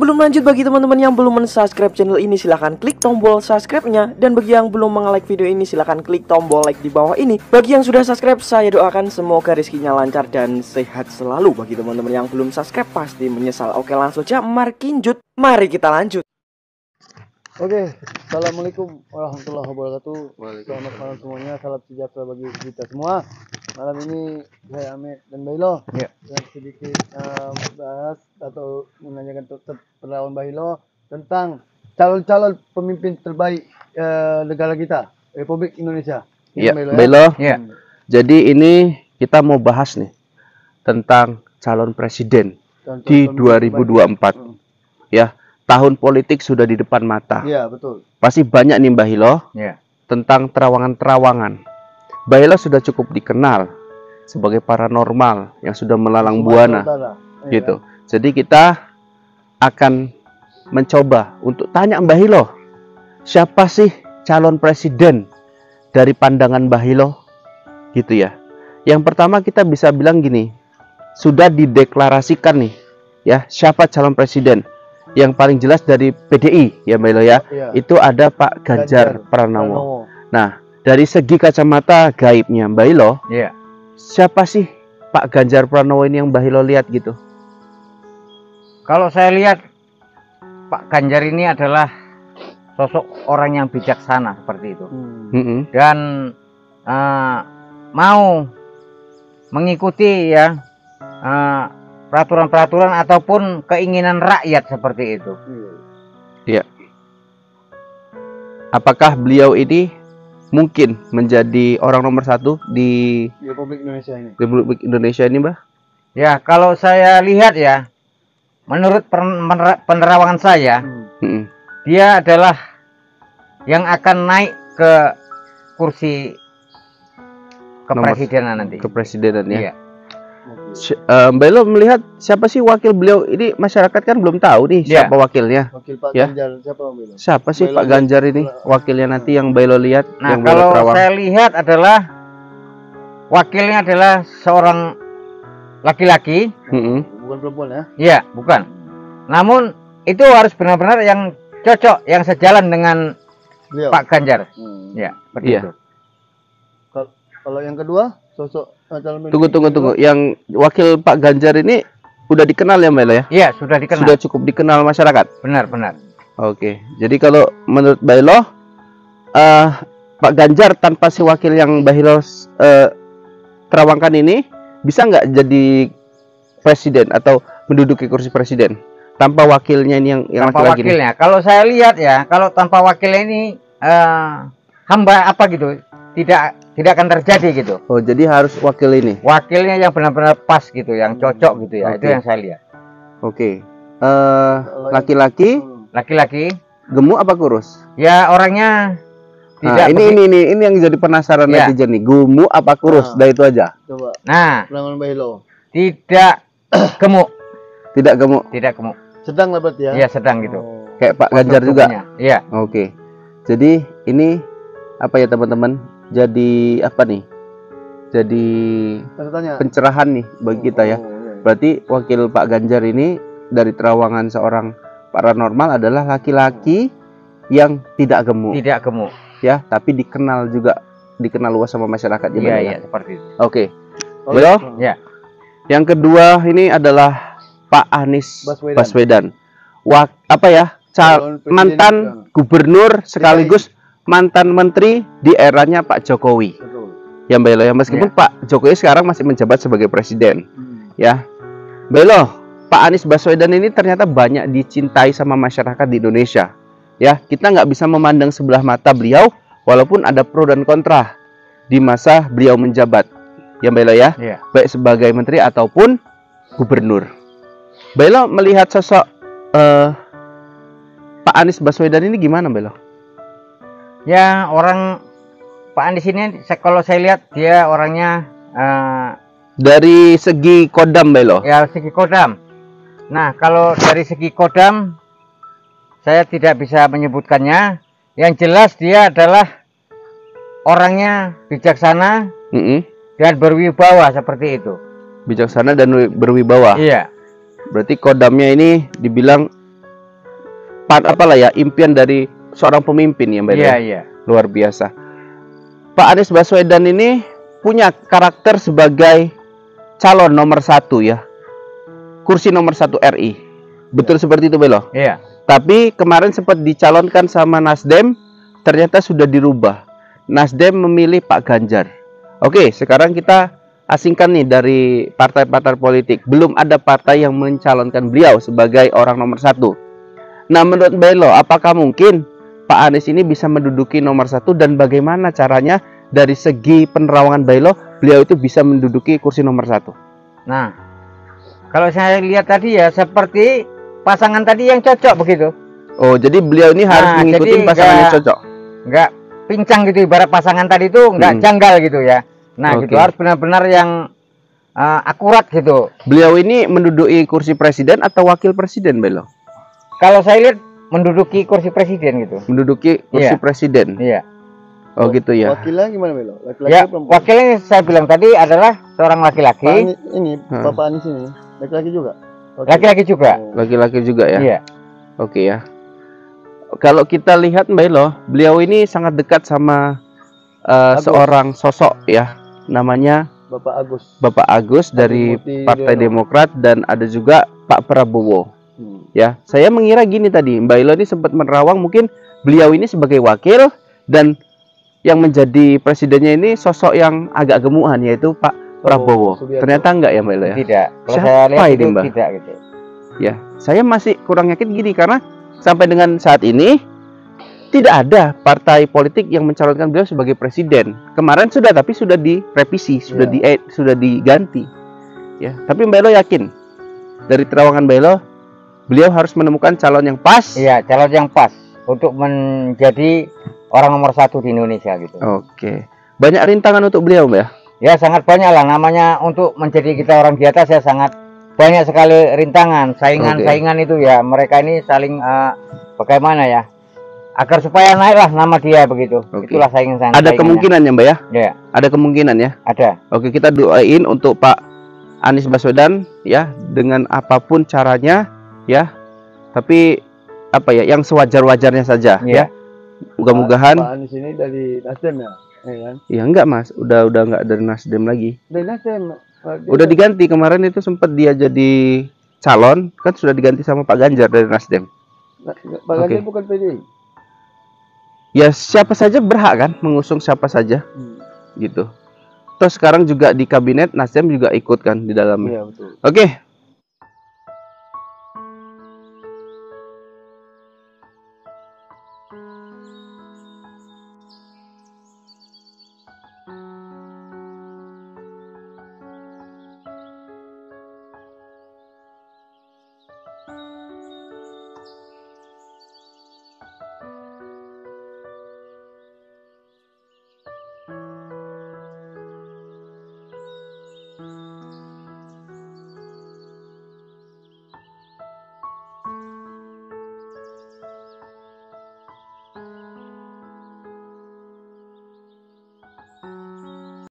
Sebelum lanjut, bagi teman-teman yang belum men-subscribe channel ini, silahkan klik tombol subscribe-nya. Dan bagi yang belum nge-like video ini, silahkan klik tombol like di bawah ini. Bagi yang sudah subscribe, saya doakan semoga rezekinya lancar dan sehat selalu. Bagi teman-teman yang belum subscribe, pasti menyesal. Oke, langsung aja markinjut. Mari kita lanjut. Oke, assalamualaikum warahmatullahi wabarakatuh. Selamat malam semuanya, salam sejahtera bagi kita semua. Malam ini saya Ame dan Bailo yang sedikit bahas atau menanyakan pendapat Bailo tentang calon-calon pemimpin terbaik negara kita, Republik Indonesia. Iya, Bailo. Ya. Jadi ini kita mau bahas nih tentang calon presiden di 2024. Ya. Tahun politik sudah di depan mata. Iya, betul. Pasti banyak nih Mbah Hilo tentang terawangan-terawangan. Mbah Hilo sudah cukup dikenal sebagai paranormal yang sudah melalang buana. Gitu. Jadi kita akan mencoba untuk tanya Mbah Hilo, siapa sih calon presiden dari pandangan Mbah Hilo? Gitu ya. Yang pertama kita bisa bilang gini, sudah dideklarasikan nih ya, siapa calon presiden? Yang paling jelas dari PDI ya Mbak Ilo ya, itu ada Pak Ganjar Pranowo. Nah, dari segi kacamata gaibnya Mbak Ilo, siapa sih Pak Ganjar Pranowo ini yang Mbak Ilo lihat gitu? Kalau saya lihat Pak Ganjar ini adalah sosok orang yang bijaksana seperti itu, dan mau mengikuti ya peraturan-peraturan ataupun keinginan rakyat seperti itu. Iya. Apakah beliau ini mungkin menjadi orang nomor satu di Republik Indonesia ini? Republik Indonesia ini, Mbah? Ya, kalau saya lihat ya, menurut penerawangan saya, dia adalah yang akan naik ke kursi kepresidenan nanti. Kepresidenan ya. Iya. Mbak Ilo melihat siapa sih wakil beliau ini? Masyarakat kan belum tahu nih siapa wakilnya. Wakil Pak Ganjar siapa Mbak Ilo? Siapa sih Pak Ganjar ini wakilnya nanti yang Mbak Ilo lihat? Nah, yang kalau saya lihat adalah wakilnya adalah seorang laki-laki. Bukan perempuan ya? Iya, bukan. Namun itu harus benar-benar yang cocok, yang sejalan dengan beliau. Pak Ganjar. Ya, seperti itu. Kalau yang kedua, sosok Tunggu. Yang wakil Pak Ganjar ini udah dikenal ya Mbak Elo ya? Iya, sudah dikenal. Sudah cukup dikenal masyarakat? Benar. Oke. Jadi kalau menurut Mbak Elo, Pak Ganjar tanpa si wakil yang Mbak Elo terawangkan ini, bisa nggak jadi presiden atau menduduki kursi presiden? Tanpa wakilnya ini yang tanpa laki-laki wakilnya. Ini? Kalau saya lihat ya, kalau tanpa wakilnya ini hamba apa gitu, tidak akan terjadi gitu. Oh, jadi harus wakil ini. Wakilnya yang benar-benar pas gitu, yang cocok gitu ya. Itu yang saya lihat. Oke. Laki-laki gemuk apa kurus? Ya, orangnya tidak. Ini yang jadi penasaran netizen nih. Gemuk apa kurus? Dah itu aja. Coba. Nah, Tidak gemuk. Tidak gemuk. Sedang lah berarti ya? Iya, sedang gitu. Kayak Pak Ganjar juga. Iya. Oke. Jadi ini apa ya teman-teman? Jadi apa nih? Jadi pencerahan nih bagi kita ya. Berarti wakil Pak Ganjar ini dari terawangan seorang paranormal adalah laki-laki yang tidak gemuk. Tidak gemuk. Ya, tapi dikenal luas sama masyarakat. Iya, seperti itu. Oke. Beliau? Ya. Yang kedua ini adalah Pak Anies Baswedan. Mantan gubernur sekaligus mantan menteri di eranya Pak Jokowi. Ya Mbak Elo ya, meskipun Pak Jokowi sekarang masih menjabat sebagai presiden. Ya. Mbak Elo, Pak Anies Baswedan ini ternyata banyak dicintai sama masyarakat di Indonesia. Ya, kita nggak bisa memandang sebelah mata beliau walaupun ada pro dan kontra di masa beliau menjabat. Ya Mbak Elo ya. Baik sebagai menteri ataupun gubernur. Mbak Elo melihat sosok Pak Anies Baswedan ini gimana Mbak Elo? Ya, orang Pak Anies ini kalau saya lihat dia orangnya dari segi kodam Mbak Elo. Ya, segi kodam. Nah, kalau dari segi kodam saya tidak bisa menyebutkannya. Yang jelas dia adalah orangnya bijaksana dan berwibawa seperti itu. Bijaksana dan berwibawa. Iya. Berarti kodamnya ini dibilang apalah ya, impian dari seorang pemimpin ya Mbak Elo. Iya. Luar biasa. Pak Anies Baswedan ini punya karakter sebagai calon nomor 1 ya, kursi nomor 1 RI. Betul seperti itu Belo? Iya. Tapi kemarin sempat dicalonkan sama Nasdem, ternyata sudah dirubah. Nasdem memilih Pak Ganjar. Oke, sekarang kita asingkan nih dari partai-partai politik. Belum ada partai yang mencalonkan beliau sebagai orang nomor 1. Nah, menurut Belo, apakah mungkin Pak Anies ini bisa menduduki nomor 1, dan bagaimana caranya dari segi penerawangan Belo, beliau itu bisa menduduki kursi nomor 1? Nah, kalau saya lihat tadi ya seperti pasangan tadi yang cocok begitu. Oh, jadi beliau ini harus mengikuti pasangan yang cocok. Enggak pincang gitu, ibarat pasangan tadi itu enggak janggal gitu ya. Nah, gitu harus benar-benar yang akurat gitu. Beliau ini menduduki kursi presiden atau wakil presiden, Belo? Kalau saya lihat menduduki kursi presiden gitu. Menduduki kursi presiden. Iya. Oh, gitu ya. Wakilnya gimana Belo? Laki-laki Ya, perempuan? wakilnya saya bilang tadi adalah seorang laki-laki. Bapak Anies ini laki-laki juga. Laki-laki juga. Laki-laki juga ya. Iya. Oke ya. Kalau kita lihat Mbak Elo, beliau ini sangat dekat sama seorang sosok ya, namanya Bapak Agus dari Partai Demokrat, dan ada juga Pak Prabowo. Ya, saya mengira gini tadi, Mbak Elo ini sempat menerawang mungkin beliau ini sebagai wakil, dan yang menjadi presidennya ini sosok yang agak gemukan, yaitu Pak Prabowo. Ternyata enggak ya Mbak Elo ya? Tidak. Kalau Siapa saya lihat ini, itu Mbak? tidak gitu. Ya, saya masih kurang yakin gini, karena sampai dengan saat ini tidak ada partai politik yang mencalonkan beliau sebagai presiden. Kemarin sudah, tapi sudah direvisi, sudah diganti. Ya, tapi Mbak Elo yakin dari terawangan Mbak Elo, beliau harus menemukan calon yang pas. Iya, calon yang pas untuk menjadi orang nomor 1 di Indonesia gitu. Oke. Banyak rintangan untuk beliau, Mbak ya? Ya, sangat banyak lah, namanya untuk menjadi kita orang di atas ya sangat banyak sekali rintangan, saingan-saingan itu ya. Mereka ini saling bagaimana ya? Agar supaya naiklah nama dia begitu. Itulah saingan-saingan. Ada kemungkinan ya, Mbak ya? Ya. Ada kemungkinan ya? Ada. Oke, kita doain untuk Pak Anies Baswedan ya, dengan apapun caranya ya. Tapi apa ya, yang sewajar-wajarnya saja ya. Mudah-mudahan Pak Anies ini dari Nasdem ya? Kan? Ya enggak Mas, udah enggak dari Nasdem lagi. Dari Nasdem. Udah diganti, kemarin itu sempat dia jadi calon, kan sudah diganti sama Pak Ganjar dari Nasdem. Pak Ganjar bukan PDI. Ya siapa saja berhak kan mengusung siapa saja, gitu. Terus sekarang juga di kabinet Nasdem juga ikut kan di dalamnya. Iya betul. Oke,